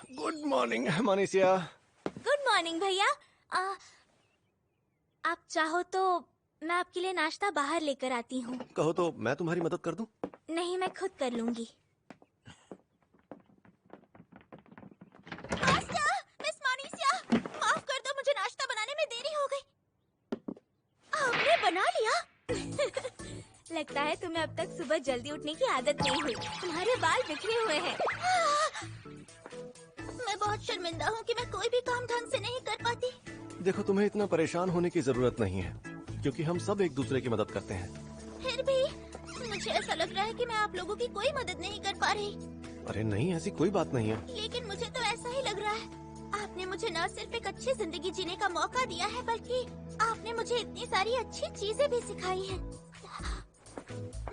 Good morning Manisha. Good morning भैया। आप चाहो तो मैं आपके लिए नाश्ता बाहर लेकर आती हूँ। कहो तो मैं तुम्हारी मदद कर दूं? नहीं, मैं खुद कर लूंगी। मिस मनीषा, माफ कर दो, मुझे नाश्ता बनाने में देरी हो गई। आपने बना लिया? लगता है तुम्हें अब तक सुबह जल्दी उठने की आदत नहीं हुई। तुम्हारे बाल बिखरे हुए हैं। मैं बहुत शर्मिंदा हूँ कि मैं कोई भी काम ढंग से नहीं कर पाती। देखो, तुम्हें इतना परेशान होने की जरूरत नहीं है, क्योंकि हम सब एक दूसरे की मदद करते हैं। फिर भी मुझे ऐसा लग रहा है कि मैं आप लोगों की कोई मदद नहीं कर पा रही। अरे नहीं, ऐसी कोई बात नहीं है। लेकिन मुझे तो ऐसा ही लग रहा है। आपने मुझे न सिर्फ एक अच्छी जिंदगी जीने का मौका दिया है, बल्कि आपने मुझे इतनी सारी अच्छी चीजें भी सिखाई हैं।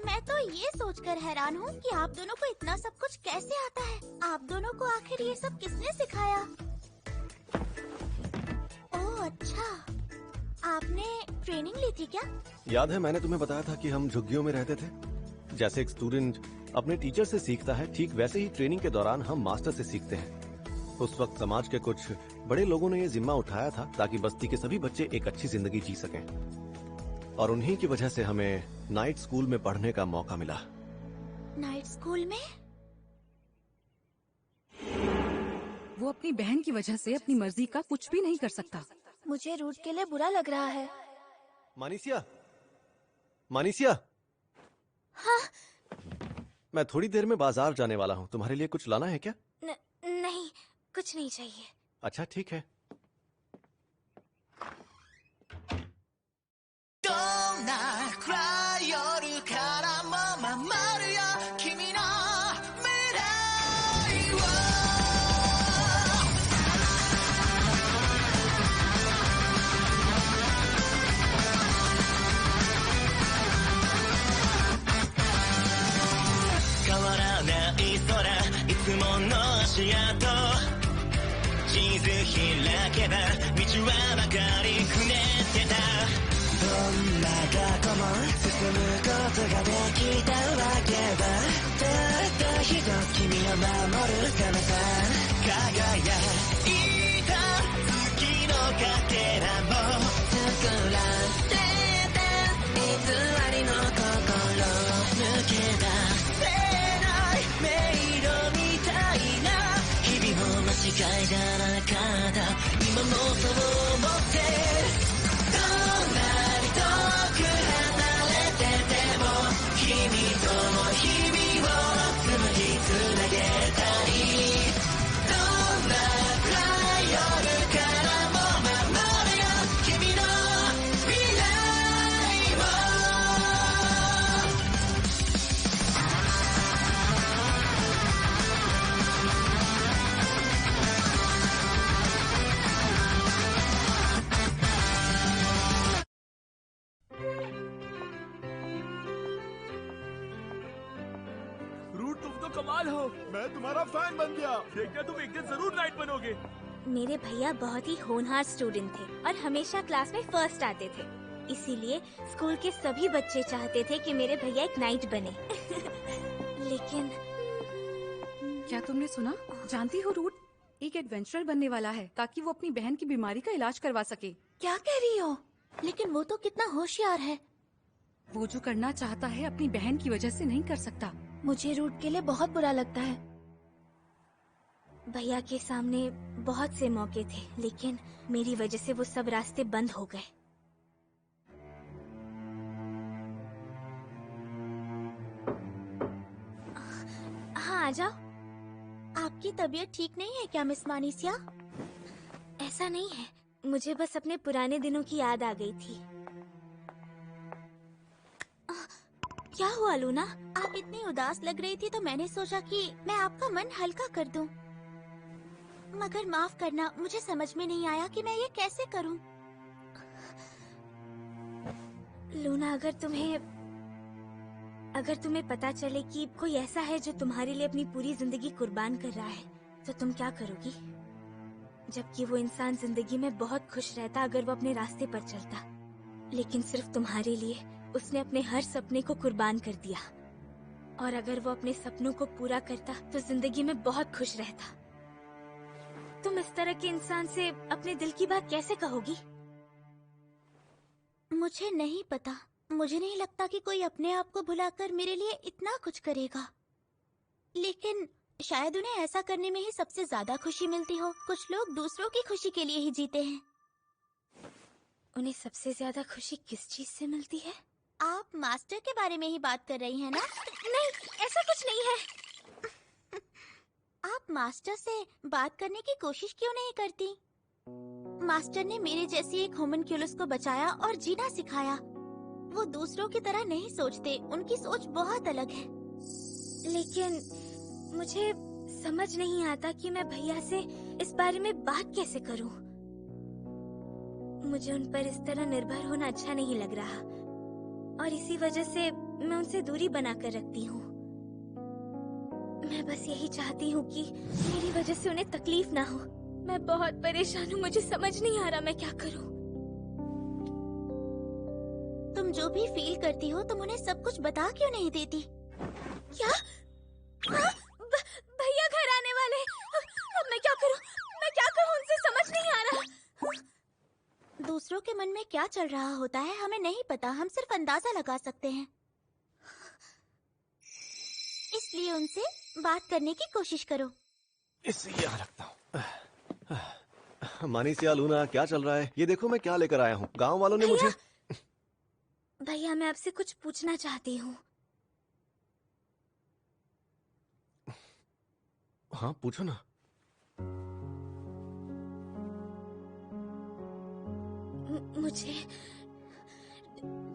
मैं तो ये सोचकर हैरान हूँ कि आप दोनों को इतना सब कुछ कैसे आता है। आप दोनों को आखिर ये सब किसने सिखाया? ओह अच्छा, आपने ट्रेनिंग ली थी क्या? याद है मैंने तुम्हें बताया था कि हम झुग्गियों में रहते थे। जैसे एक स्टूडेंट अपने टीचर से सीखता है, ठीक वैसे ही ट्रेनिंग के दौरान हम मास्टर से सीखते हैं। उस वक्त समाज के कुछ बड़े लोगों ने ये जिम्मा उठाया था ताकि बस्ती के सभी बच्चे एक अच्छी जिंदगी जी सकें, और उन्हीं की वजह से हमें नाइट स्कूल में पढ़ने का मौका मिला। नाइट स्कूल में? वो अपनी बहन की वजह से अपनी मर्जी का कुछ भी नहीं कर सकता। मुझे रूट के लिए बुरा लग रहा है। मनीषा, मनीषा। हाँ? मैं थोड़ी देर में बाजार जाने वाला हूँ, तुम्हारे लिए कुछ लाना है क्या? नहीं, कुछ नहीं चाहिए। अच्छा ठीक है। रूट, तुम तो कमाल हो। मैं तुम्हारा फैन बन गया। देखना, तुम एक दिन जरूर नाइट बनोगे। मेरे भैया बहुत ही होनहार स्टूडेंट थे और हमेशा क्लास में फर्स्ट आते थे। इसीलिए स्कूल के सभी बच्चे चाहते थे कि मेरे भैया एक नाइट बने। लेकिन क्या तुमने सुना? जानती हो रूट एक एडवेंचरर बनने वाला है ताकि वो अपनी बहन की बीमारी का इलाज करवा सके। क्या कह रही हो? लेकिन वो तो कितना होशियार है। वो जो करना चाहता है अपनी बहन की वजह से नहीं कर सकता। मुझे रूट के लिए बहुत बुरा लगता है। भैया के सामने बहुत से मौके थे, लेकिन मेरी वजह से वो सब रास्ते बंद हो गए। हाँ, आ जाओ। आपकी तबीयत ठीक नहीं है क्या मिस मानीसिया? ऐसा नहीं है, मुझे बस अपने पुराने दिनों की याद आ गई थी। क्या हुआ लूना? आप इतनी उदास लग रही थी तो मैंने सोचा कि मैं आपका मन हल्का कर दूं। मगर माफ करना, मुझे समझ में नहीं आया कि मैं ये कैसे करूं। लूना, अगर तुम्हें पता चले कि कोई ऐसा है जो तुम्हारे लिए अपनी पूरी जिंदगी कुर्बान कर रहा है, तो तुम क्या करोगी? जबकि वो इंसान जिंदगी में बहुत खुश रहता अगर वो अपने रास्ते पर चलता, लेकिन सिर्फ तुम्हारे लिए उसने अपने हर सपने को कुर्बान कर दिया। और अगर वो अपने सपनों को पूरा करता तो जिंदगी में बहुत खुश रहता। तुम इस तरह के इंसान से अपने दिल की बात कैसे कहोगी? मुझे नहीं पता। मुझे नहीं लगता कि कोई अपने आप को भुलाकर मेरे लिए इतना कुछ करेगा। लेकिन शायद उन्हें ऐसा करने में ही सबसे ज्यादा खुशी मिलती हो। कुछ लोग दूसरों की खुशी के लिए ही जीते हैं। उन्हें सबसे ज्यादा खुशी किस चीज से मिलती है? आप मास्टर के बारे में ही बात कर रही हैं ना? नहीं, ऐसा कुछ नहीं है। आप मास्टर से बात करने की कोशिश क्यों नहीं करती? मास्टर ने मेरे जैसी एक होमनक्यूलस को बचाया और जीना सिखाया। वो दूसरों की तरह नहीं सोचते, उनकी सोच बहुत अलग है। लेकिन मुझे समझ नहीं आता कि मैं भैया से इस बारे में बात कैसे करूं। मुझे उन पर इस तरह निर्भर होना अच्छा नहीं लग रहा और इसी वजह से मैं उनसे दूरी बनाकर रखती हूँ। मैं बस यही चाहती हूँ कि मेरी वजह से उन्हें तकलीफ ना हो। मैं बहुत परेशान हूँ, मुझे समझ नहीं आ रहा मैं क्या करूँ। तुम जो भी फील करती हो तुम उन्हें सब कुछ बता क्यों नहीं देती? क्या? हाँ? भैया घर आने वाले। अब मैं क्या करूँ? मैं क्या करूँ? उनसे समझ नहीं आ रहा। दूसरों के मन में क्या चल रहा होता है हमें नहीं पता, हम सिर्फ अंदाजा लगा सकते हैं। इसलिए उनसे बात करने की कोशिश करो। इसे यहाँ रखता हूँ। मानीसिया, लूना, क्या चल रहा है? ये देखो मैं क्या लेकर आया हूँ। गांव वालों ने मुझे... भैया मैं आपसे कुछ पूछना चाहती हूँ। हाँ पूछो ना। मुझे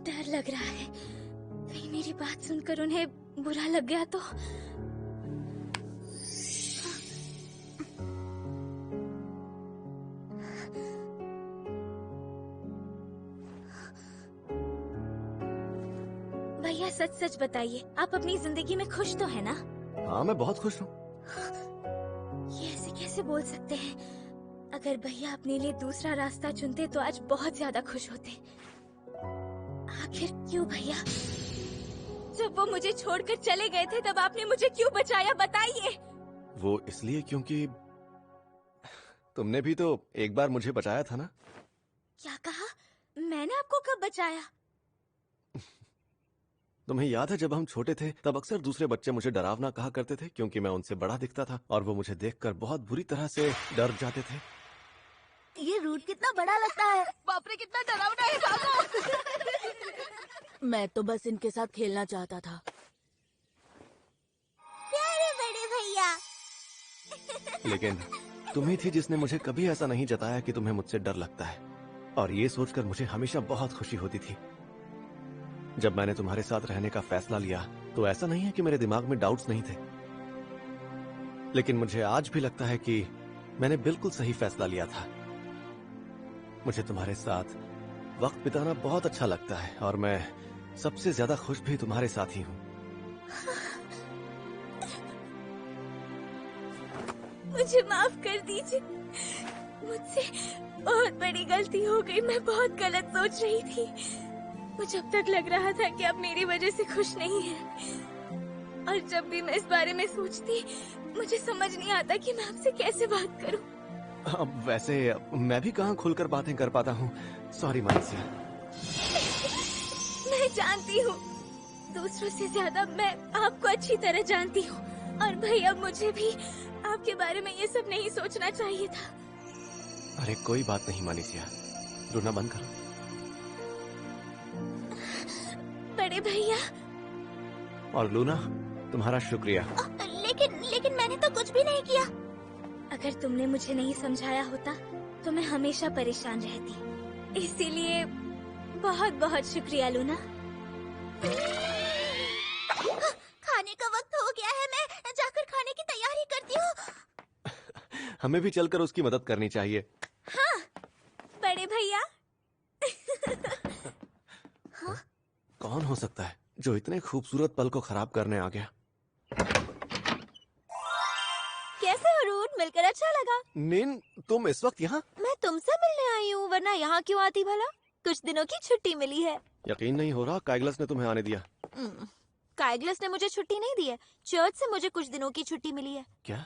डर लग रहा है, कहीं मेरी बात सुनकर उन्हें बुरा लग गया तो। भैया सच सच बताइए, आप अपनी जिंदगी में खुश तो है ना? हाँ मैं बहुत खुश हूँ। ये ऐसे कैसे बोल सकते हैं? अगर भैया अपने लिए दूसरा रास्ता चुनते तो आज बहुत ज्यादा खुश होते। आखिर क्यों भैया? जब वो मुझे छोड़कर चले गए थे तब आपने मुझे क्यों बचाया, बताइए। वो इसलिए क्योंकि तुमने भी तो एक बार मुझे बचाया था ना। क्या कहा? मैंने आपको कब बचाया? तुम्हें याद है जब हम छोटे थे तब अक्सर दूसरे बच्चे मुझे डरावना कहा करते थे क्योंकि मैं उनसे बड़ा दिखता था और वो मुझे देखकर बहुत बुरी तरह से डर जाते थे। ये रूट कितना बड़ा लगता है। बाप रे कितना डरावना है बाबा। मैं तो बस इनके साथ खेलना चाहता था। प्यारे बड़े भैया। लेकिन तुम ही थी जिसने मुझे कभी ऐसा नहीं जताया कि तुम्हें मुझसे डर लगता है, और ये सोचकर मुझे हमेशा बहुत खुशी होती थी। जब मैंने तुम्हारे साथ रहने का फैसला लिया तो ऐसा नहीं है कि मेरे दिमाग में डाउट्स नहीं थे, लेकिन मुझे आज भी लगता है कि मैंने बिल्कुल सही फैसला लिया था। मुझे तुम्हारे साथ वक्त बिताना बहुत अच्छा लगता है और मैं सबसे ज्यादा खुश भी तुम्हारे साथ ही हूँ। मुझे माफ कर दीजिए, मुझसे बहुत बड़ी गलती हो गई। मैं बहुत गलत सोच रही थी। मुझे अब तक लग रहा था कि आप मेरी वजह से खुश नहीं हैं। और जब भी मैं इस बारे में सोचती मुझे समझ नहीं आता कि मैं आपसे कैसे बात करूं। अब वैसे मैं भी कहाँ खुलकर बातें कर पाता हूँ। सॉरी मानसिया। मैं जानती हूँ, दूसरों से ज्यादा मैं आपको अच्छी तरह जानती हूँ। और भैया मुझे भी आपके बारे में ये सब नहीं सोचना चाहिए था। अरे कोई बात नहीं मानसिया, रोना बंद करो। बड़े भैया। और लूना, तुम्हारा शुक्रिया। लेकिन मैंने तो कुछ भी नहीं किया। अगर तुमने मुझे नहीं समझाया होता तो मैं हमेशा परेशान रहती। इसीलिए बहुत बहुत शुक्रिया लूना। खाने का वक्त हो गया है, मैं जाकर खाने की तैयारी करती हूँ। हमें भी चलकर उसकी मदद करनी चाहिए। हाँ बड़े भैया। कौन हो सकता है जो इतने खूबसूरत पल को खराब करने आ गया? कैसे हो रूट? मिलकर अच्छा लगा। निन, तुम इस वक्त यहाँ? मैं तुमसे मिलने आई हूँ, वरना यहाँ क्यों आती भला? कुछ दिनों की छुट्टी मिली है। यकीन नहीं हो रहा, काइगलस ने तुम्हें आने दिया। काइगलस ने मुझे छुट्टी नहीं दी है, चर्च से मुझे कुछ दिनों की छुट्टी मिली है। क्या?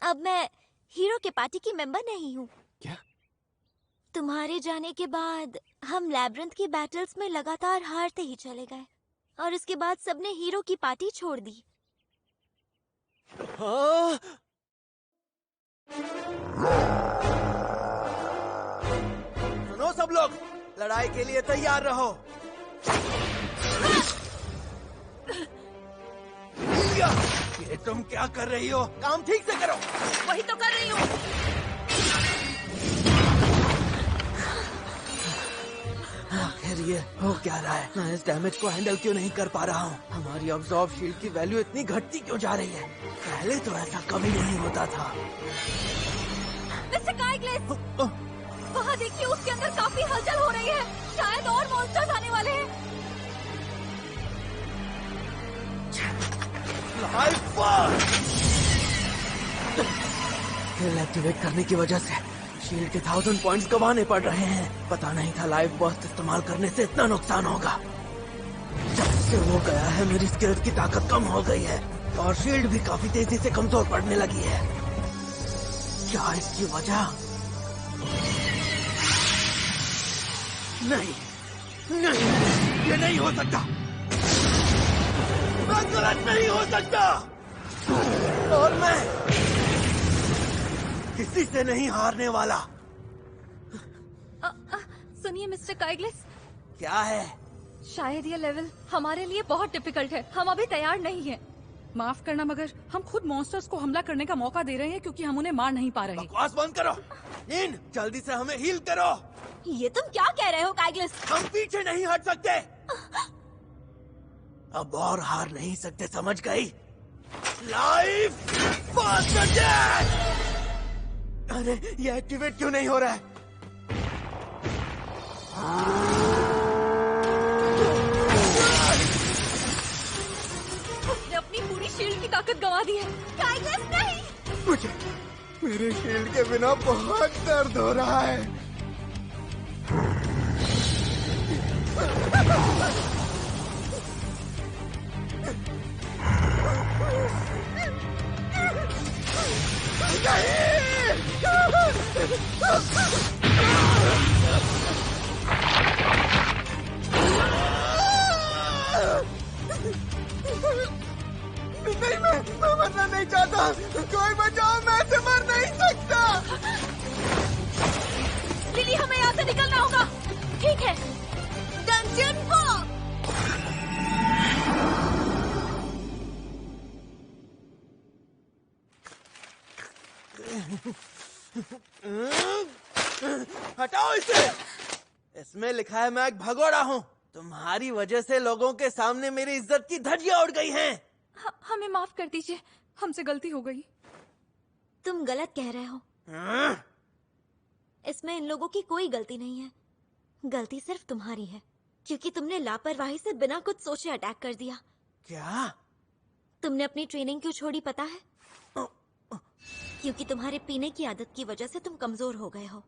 अब मैं हीरो के पार्टी की मेंबर नहीं हूँ। क्या? तुम्हारे जाने के बाद हम लैब्रिंथ की बैटल्स में लगातार हारते ही चले गए और उसके बाद सबने हीरो की पार्टी छोड़ दी। हाँ? सुनो सब लोग, लड़ाई के लिए तैयार रहो। ये तुम क्या कर रही हो? काम ठीक से करो। वही तो कर रही हूँ। आखिर ये हो क्या रहा है? मैं इस डैमेज को हैंडल क्यों नहीं कर पा रहा हूँ? हमारी अब्जॉर्ब शील्ड की वैल्यू इतनी घटती क्यों जा रही है? पहले तो ऐसा कभी नहीं होता था। मिस्टर काइग्लिस, वहाँ देखिए, उसके अंदर काफी हलचल हो रही है। शायद और मॉन्स्टर्स आने वाले हैं। स्किल एक्टिवेट करने की वजह से शील्ड के 1000 पॉइंट्स गंवाने पड़ रहे हैं। पता नहीं था लाइफ बर्स्ट इस्तेमाल करने से इतना नुकसान होगा। जब से वो गया है मेरी स्किल्स की ताकत कम हो गई है और शील्ड भी काफी तेजी से कमजोर पड़ने लगी है। क्या इसकी वजह? नहीं नहीं, ये नहीं हो सकता। मैं गलत नहीं हो सकता और मैं किसी से नहीं हारने वाला। सुनिए मिस्टर काइग्लिस, क्या है? शायद ये लेवल हमारे लिए बहुत डिफिकल्ट है। हम अभी तैयार नहीं हैं। माफ करना, मगर हम खुद मॉन्स्टर्स को हमला करने का मौका दे रहे हैं क्योंकि हम उन्हें मार नहीं पा रहे। बकवास बंद करो। नीन, जल्दी से हमें हील करो। ये तुम क्या कह रहे हो काइग्लिस? हम पीछे नहीं हट सकते। अब और हार नहीं सकते, समझ गई? Life first attack! अरे ये एक्टिवेट क्यों नहीं हो रहा है? उसने अपनी पूरी शील्ड की ताकत गंवा दी है। काइग्लिस नहीं! मुझे मेरे शील्ड के बिना बहुत दर्द हो रहा है। नहीं, मैं मरना नहीं चाहता। कोई बचाओ, मैं ऐसे मर नहीं सकता। लिली, हमें यहाँ से निकलना होगा। ठीक है, डंजन फॉर। हटाओ इसे। इसमें लिखा है मैं एक भगोड़ा हूँ। तुम्हारी वजह से लोगों के सामने मेरी इज्जत की धज्जियां उड़ गई हैं। हमें माफ कर दीजिए, हमसे गलती हो गई। तुम गलत कह रहे हो। इसमें इन लोगों की कोई गलती नहीं है। गलती सिर्फ तुम्हारी है क्योंकि तुमने लापरवाही से बिना कुछ सोचे अटैक कर दिया। क्या? तुमने अपनी ट्रेनिंग क्यों छोड़ी पता है? क्योंकि तुम्हारे पीने की आदत की वजह से तुम कमजोर हो गए हो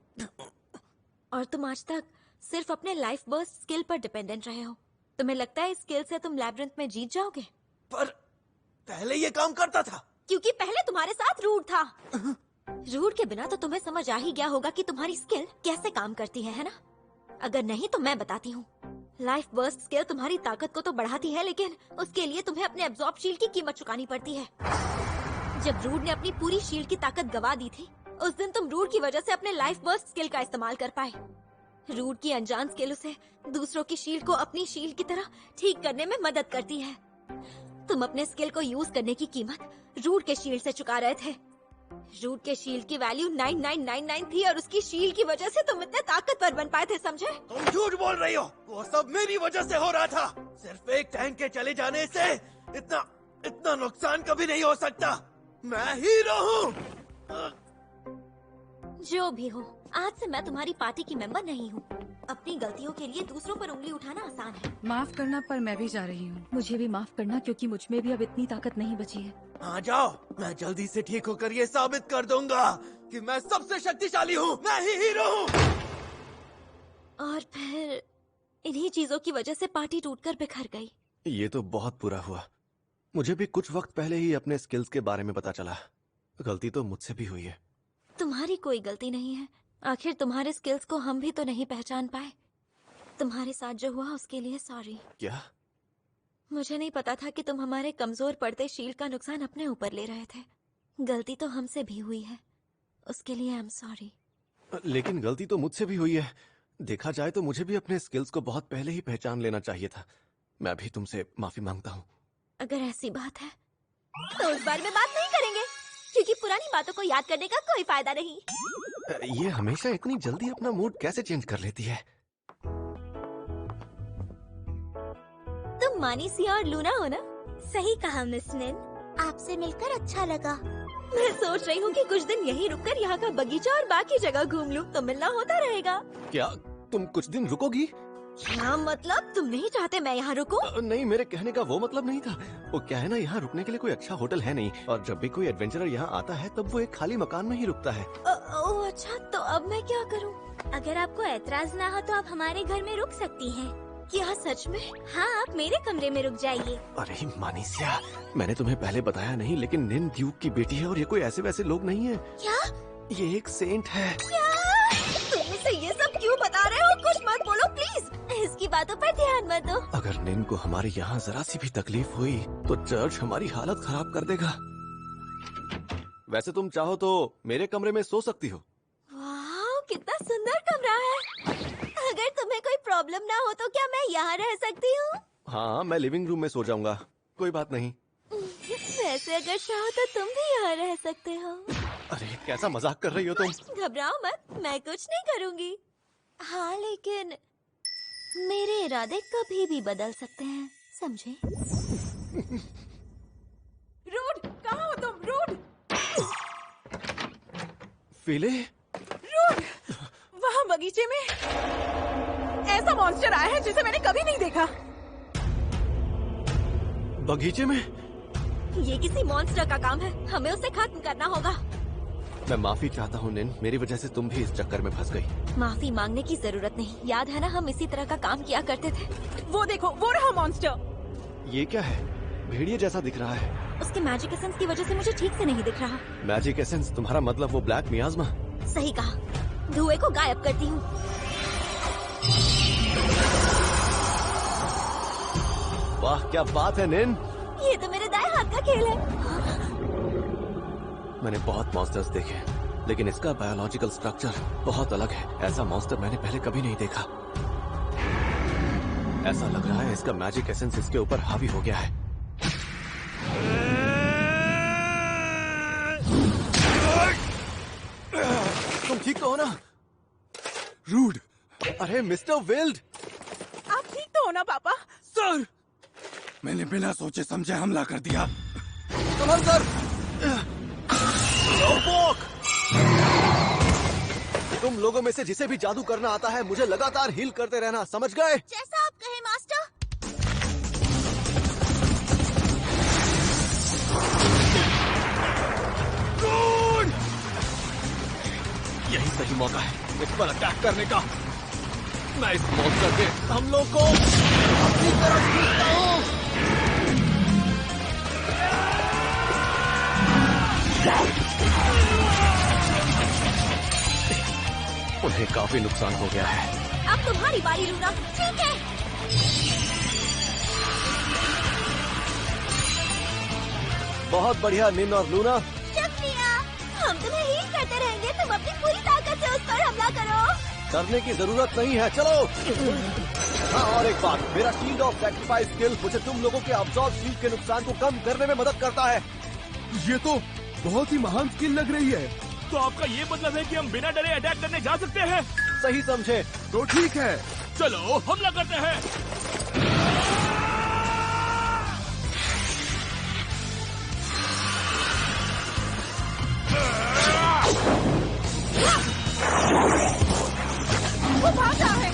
और तुम आज तक सिर्फ अपने लाइफ बर्स्ट स्किल पर डिपेंडेंट रहे हो। तुम्हें लगता है इस स्किल से तुम लैब्रिंथ में जीत जाओगे? पर पहले ये काम करता था। क्योंकि पहले तुम्हारे साथ रूट था। रूट के बिना तो तुम्हें समझ आ ही गया होगा कि तुम्हारी स्किल कैसे काम करती है ना? अगर नहीं तो मैं बताती हूँ। लाइफ बर्स्ट स्किल तुम्हारी ताकत को तो बढ़ाती है, लेकिन उसके लिए तुम्हें अपने एब्जॉर्ब शील्ड की कीमत चुकानी पड़ती है। जब रूट ने अपनी पूरी शील्ड की ताकत गवा दी थी, उस दिन तुम रूट की वजह से अपने लाइफ बर्स्ट स्किल का इस्तेमाल कर पाए। रूट की अनजान स्किल उसे दूसरों की शील्ड को अपनी शील्ड की तरह ठीक करने में मदद करती है। तुम अपने स्किल को यूज करने की कीमत रूट के शील्ड से चुका रहे थे। रूट के शील्ड की वैल्यू 9999 थी और उसकी शील्ड की वजह से तुम इतने ताकतवर बन पाए थे, समझे? तुम झूठ बोल रही हो। वो सब मेरी वजह से हो रहा था। सिर्फ एक टैंक के चले जाने से इतना नुकसान कभी नहीं हो सकता। मैं हीरो हूँ। जो भी हो, आज से मैं तुम्हारी पार्टी की मेंबर नहीं हूँ। अपनी गलतियों के लिए दूसरों पर उंगली उठाना आसान है। माफ करना, पर मैं भी जा रही हूँ। मुझे भी माफ करना क्योंकि मुझ में भी अब इतनी ताकत नहीं बची है। आ जाओ, मैं जल्दी से ठीक होकर ये साबित कर दूंगा कि मैं सबसे शक्तिशाली हूँ। मैं ही हीरो हूँ। और फिर इन्हीं चीजों की वजह से पार्टी टूटकर बिखर गई। ये तो बहुत बुरा हुआ। मुझे भी कुछ वक्त पहले ही अपने स्किल्स के बारे में पता चला। गलती तो मुझसे भी हुई है। तुम्हारी कोई गलती नहीं है। आखिर तुम्हारे स्किल्स को हम भी तो नहीं पहचान पाए। तुम्हारे साथ जो हुआ उसके लिए सॉरी। क्या? मुझे नहीं पता था कि तुम हमारे कमजोर पड़ते शील्ड का नुकसान अपने ऊपर ले रहे थे। गलती तो हमसे भी हुई है, उसके लिए आई एम सॉरी। लेकिन गलती तो मुझसे भी हुई है। देखा जाए तो मुझे भी अपने स्किल्स को बहुत पहले ही पहचान लेना चाहिए था। मैं भी तुमसे माफी मांगता हूँ। अगर ऐसी बात है तो उस बारे में बात नहीं करेंगे, क्योंकि पुरानी बातों को याद करने का कोई फायदा नहीं। ये हमेशा इतनी जल्दी अपना मूड कैसे चेंज कर लेती है? तुम मानीसिया और लूना हो ना? सही कहा मिस निन, आपसे मिलकर अच्छा लगा। मैं सोच रही हूँ कि कुछ दिन यहीं रुककर यहाँ का बगीचा और बाकी जगह घूम लूँ, तो मिलना होता रहेगा। क्या तुम कुछ दिन रुकोगी? क्या मतलब? तुम नहीं चाहते मैं यहाँ रुकूं? नहीं, मेरे कहने का वो मतलब नहीं था। वो क्या है ना, यहाँ रुकने के लिए कोई अच्छा होटल है नहीं, और जब भी कोई एडवेंचरर यहाँ आता है तब वो एक खाली मकान में ही रुकता है। ओह अच्छा, तो अब मैं क्या करूँ? अगर आपको ऐतराज ना हो तो आप हमारे घर में रुक सकती हैं। क्या सच में? हाँ, आप मेरे कमरे में रुक जाइए। अरे मानीसिया, मैंने तुम्हें पहले बताया नहीं, लेकिन निन ड्यूक की बेटी है और ये कोई ऐसे वैसे लोग नहीं है। क्या? ये एक सेंट है। क्या? तुम मुझे ये सब क्यों बता रहे हो? कुछ मत बोलो प्लीज। इसकी बातों पर ध्यान मत दो। अगर निन को हमारे यहाँ जरा सी भी तकलीफ हुई तो चर्च हमारी हालत खराब कर देगा। वैसे तुम चाहो तो मेरे कमरे में सो सकती हो। वाह, कितना सुंदर कमरा है। अगर तुम्हें कोई प्रॉब्लम ना हो तो क्या मैं यहाँ रह सकती हूँ? हाँ, मैं लिविंग रूम में सो जाऊंगा, कोई बात नहीं। वैसे अगर चाहो तो तुम भी यहाँ रह सकते हो। अरे कैसा मजाक कर रही हो तुम? घबराओ मत, मैं कुछ नहीं करूँगी। हाँ, लेकिन मेरे इरादे कभी भी बदल सकते हैं, समझे? रूड, कहाँ हो तुम? रूड, फिले, रूड, वहाँ बगीचे में ऐसा मॉन्स्टर आया है जिसे मैंने कभी नहीं देखा। बगीचे में? ये किसी मॉन्स्टर का काम है, हमें उसे खत्म करना होगा। मैं माफी चाहता हूँ निन, मेरी वजह से तुम भी इस चक्कर में फंस गई। माफी मांगने की जरूरत नहीं, याद है ना हम इसी तरह का काम किया करते थे। वो देखो, वो रहा मॉन्स्टर। ये क्या है? भेड़िए जैसा दिख रहा है। उसके मैजिक एसेंस की वजह से मुझे ठीक से नहीं दिख रहा। Magic essence? तुम्हारा मतलब वो ब्लैक मियाज़मा? सही कहा, धुएं को गायब करती हूँ। वाह क्या बात है निन, ये तो मेरे दाएं हाथ का खेल है। मैंने बहुत मॉन्स्टर्स देखे, लेकिन इसका बायोलॉजिकल स्ट्रक्चर बहुत अलग है। ऐसा मॉन्स्टर मैंने पहले कभी नहीं देखा। ऐसा लग रहा है इसका मैजिक एसेंस इसके ऊपर हावी हो गया है। तुम ठीक तो हो ना? रूड, अरे मिस्टर विल्ड, आप ठीक तो हो ना पापा? सर, मैंने बिना सोचे समझे हमला कर दिया। कमल सर, तुम लोगों में से जिसे भी जादू करना आता है मुझे लगातार हील करते रहना, समझ गए? जैसा आप कहे मास्टर। यही सही मौका है इस पर अटैक करने का। मैं इस मॉन्स्टर से हम लोग को अपनी तरफ खींचता हूँ। उन्हें काफी नुकसान हो गया है। अब तुम्हारी बारी लूना। ठीक है। बहुत बढ़िया निन और लूना। शुक्रिया, हम तुम्हें हील करते रहेंगे। तुम अपनी पूरी ताकत से उस पर हमला करो। करने की जरूरत नहीं है, चलो। हाँ, और एक बात, मेरा शील्ड ऑफ सैक्रिफाइस स्किल मुझे तुम लोगों के अब्सॉर्ब शील्ड के नुकसान को कम करने में मदद करता है। ये तो बहुत ही महान स्किल लग रही है। तो आपका ये मतलब है कि हम बिना डरे अटैक करने जा सकते हैं? सही समझे। तो ठीक है, चलो हमला करते हैं। वो भाग रहा है।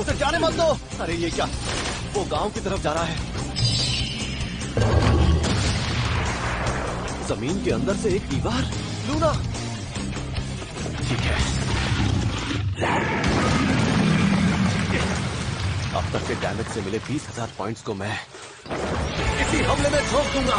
उसे जाने मत दो। अरे ये क्या, वो गांव की तरफ जा रहा है। जमीन के अंदर से एक दीवार। लूना, ठीक है। अब तक के डैमेज से मिले 20,000 पॉइंट्स को मैं इसी हमले में झोंक दूंगा।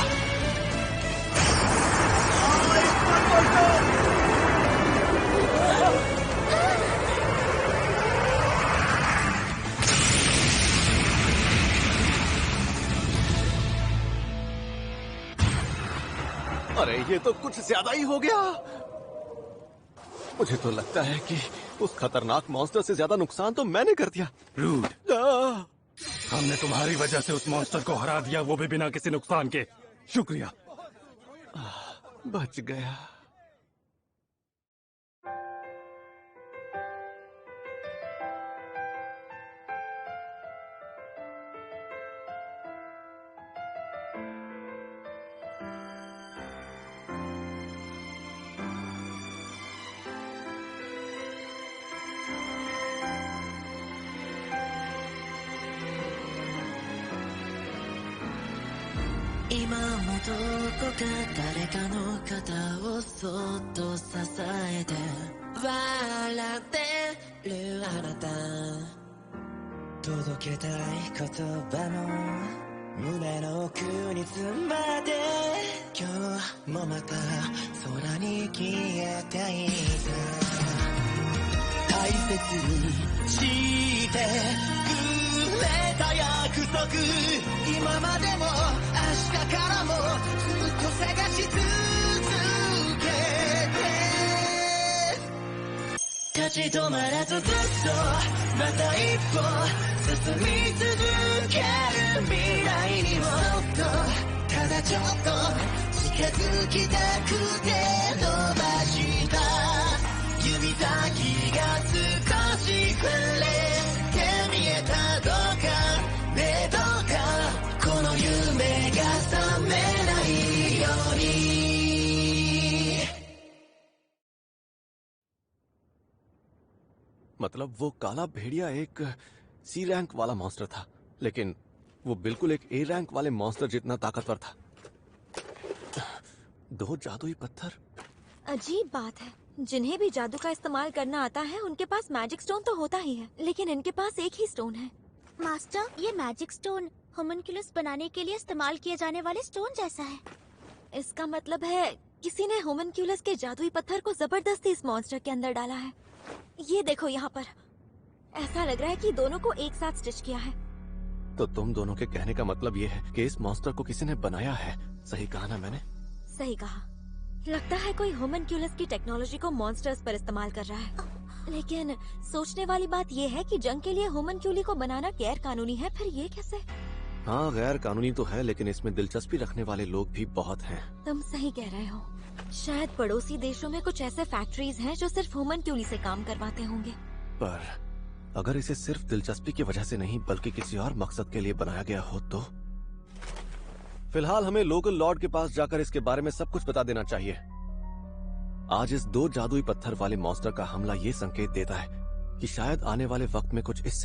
अरे ये तो कुछ ज्यादा ही हो गया। मुझे तो लगता है कि उस खतरनाक मॉन्स्टर से ज्यादा नुकसान तो मैंने कर दिया। रूड, आ, हमने तुम्हारी वजह से उस मॉन्स्टर को हरा दिया, वो भी बिना किसी नुकसान के। शुक्रिया। बच गया।今もどこか誰かの肩をそっと支えて笑ってるあなた届けたい言葉の胸の奥に詰まって今日もまた空に消えていた大切にしてくれた約束今までも明日からもずっと探し続けて立ち止まらずずっとまた一歩進み続ける未来にもっとただちょっと近づきたくて伸ばした指先が少し触れて見えたどうかねどうかこの夢が覚めないようにमतलब वो काला भेड़िया एक सी रैंक वाला मॉन्स्टर था, लेकिन वो बिल्कुल एक ए रैंक वाले मॉन्स्टर जितना ताकतवर था। दो जादुई पत्थर। अजीब बात है, जिन्हें भी जादू का इस्तेमाल करना आता है उनके पास मैजिक स्टोन तो होता ही है, लेकिन इनके पास एक ही स्टोन है। मास्टर, ये मैजिक स्टोन होमनक्यूलस बनाने के लिए इस्तेमाल किए जाने वाले स्टोन जैसा है। इसका मतलब है किसी ने होमनक्यूलस के जादुई पत्थर को जबरदस्ती इस मॉन्स्टर के अंदर डाला है। ये देखो यहाँ पर, ऐसा लग रहा है कि दोनों को एक साथ स्टिच किया है। तो तुम दोनों के कहने का मतलब ये है कि इस मॉन्स्टर को किसी ने बनाया है। सही कहा ना मैंने? सही कहा। लगता है कोई होमनक्यूलस की टेक्नोलॉजी को मॉन्स्टर्स पर इस्तेमाल कर रहा है। लेकिन सोचने वाली बात ये है कि जंग के लिए होमनक्यूली को बनाना गैर कानूनी है, फिर ये कैसे? हाँ, गैर कानूनी तो है, लेकिन इसमें दिलचस्पी रखने वाले लोग भी बहुत हैं। तुम सही कह रहे हो। शायद पड़ोसी देशों में कुछ ऐसे फैक्ट्रीज हैं जो सिर्फ होमनक्यूली से काम करवाते होंगे। पर अगर इसे सिर्फ दिलचस्पी की वजह से नहीं बल्कि किसी और मकसद के लिए बनाया गया हो तो? फिलहाल हमें लोकल लॉर्ड के पास जाकर इसके बारे में सब कुछ बता देना चाहिए। आज इस दो जादुई पत्थर वाले मॉन्स्टर का हमला ये संकेत देता है कि शायद आने वाले वक्त में कुछ इससे